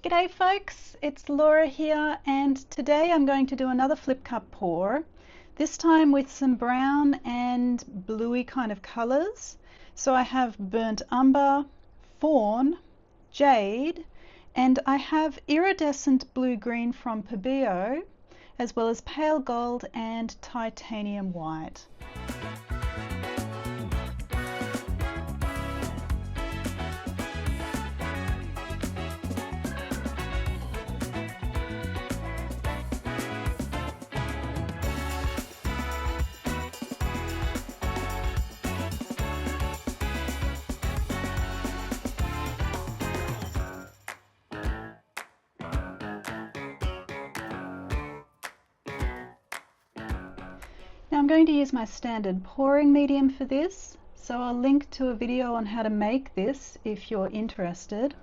G'day folks, it's Laura here, and today I'm going to do another flip cup pour, this time with some brown and bluey kind of colours. So I have burnt umber, fawn, jade, and I have iridescent blue-green from Pebeo, as well as pale gold and titanium white. Now I'm going to use my standard pouring medium for this, so I'll link to a video on how to make this if you're interested.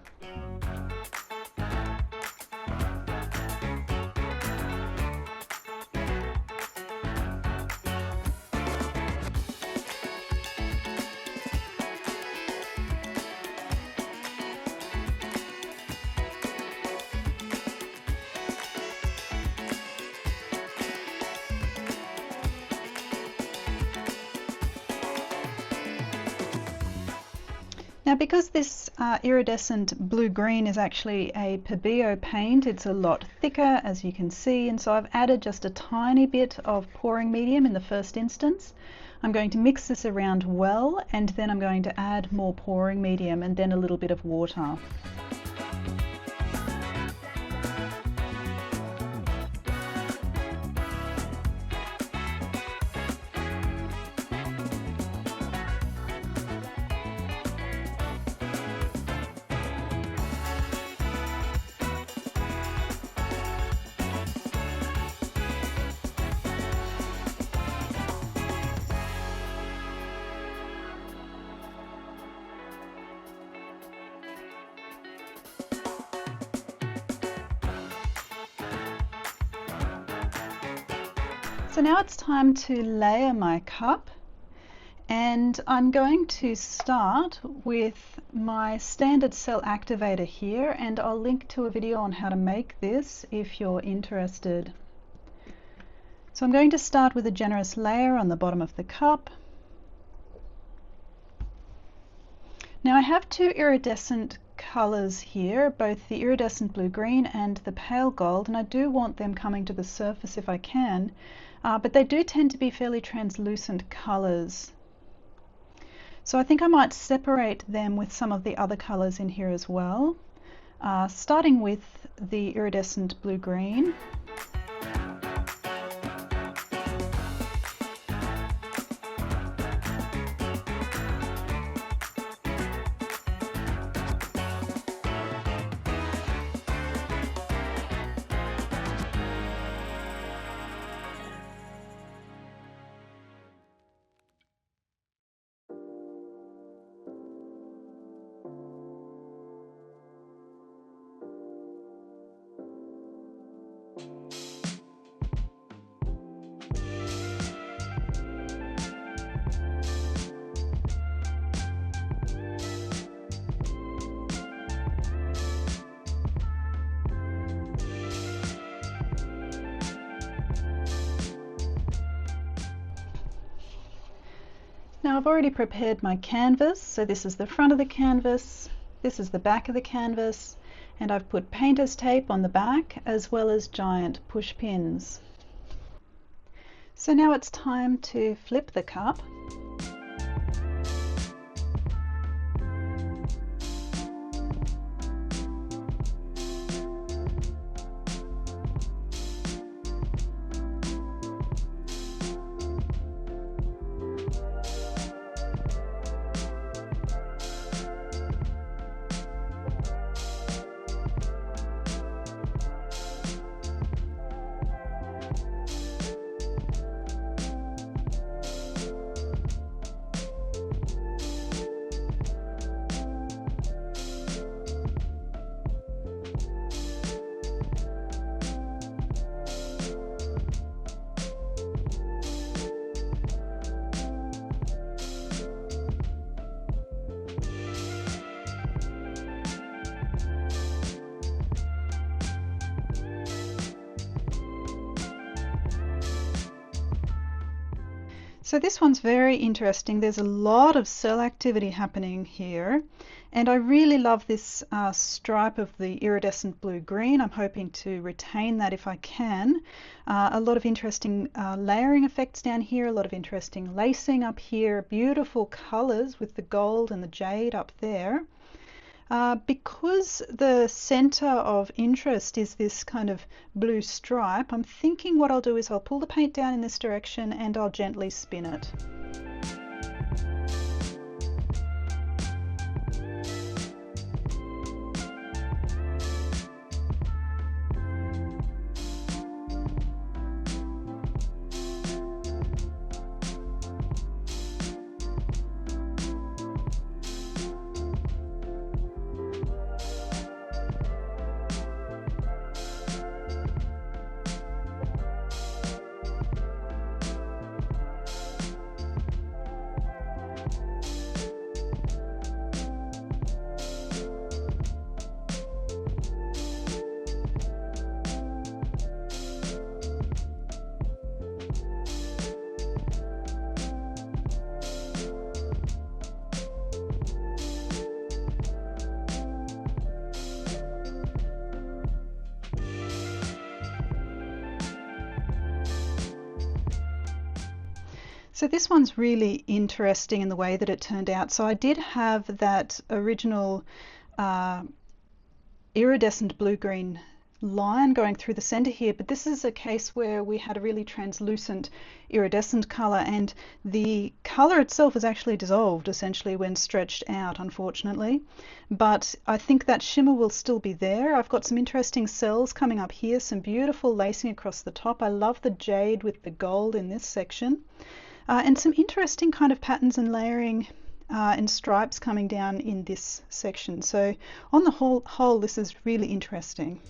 Now because this iridescent blue-green is actually a Pebeo paint, it's a lot thicker as you can see, and so I've added just a tiny bit of pouring medium in the first instance. I'm going to mix this around well, and then I'm going to add more pouring medium and then a little bit of water. So now it's time to layer my cup, and I'm going to start with my standard cell activator here, and I'll link to a video on how to make this if you're interested. So I'm going to start with a generous layer on the bottom of the cup. Now I have two iridescent colours here, both the iridescent blue-green and the pale gold, and I do want them coming to the surface if I can. But they do tend to be fairly translucent colours. So I think I might separate them with some of the other colours in here as well, starting with the iridescent blue-green. Now I've already prepared my canvas, so this is the front of the canvas, this is the back of the canvas, and I've put painter's tape on the back as well as giant push pins. So now it's time to flip the cup. So this one's very interesting. There's a lot of cell activity happening here, and I really love this stripe of the iridescent blue-green. I'm hoping to retain that if I can. A lot of interesting layering effects down here, a lot of interesting lacing up here, beautiful colors with the gold and the jade up there. Because the center of interest is this kind of blue stripe, I'm thinking what I'll do is I'll pull the paint down in this direction and I'll gently spin it. So this one's really interesting in the way that it turned out. So I did have that original iridescent blue-green line going through the center here, but this is a case where we had a really translucent iridescent color, and the color itself is actually dissolved essentially when stretched out, unfortunately. But I think that shimmer will still be there. I've got some interesting cells coming up here, some beautiful lacing across the top. I love the jade with the gold in this section. And some interesting kind of patterns and layering and stripes coming down in this section. So on the whole, this is really interesting.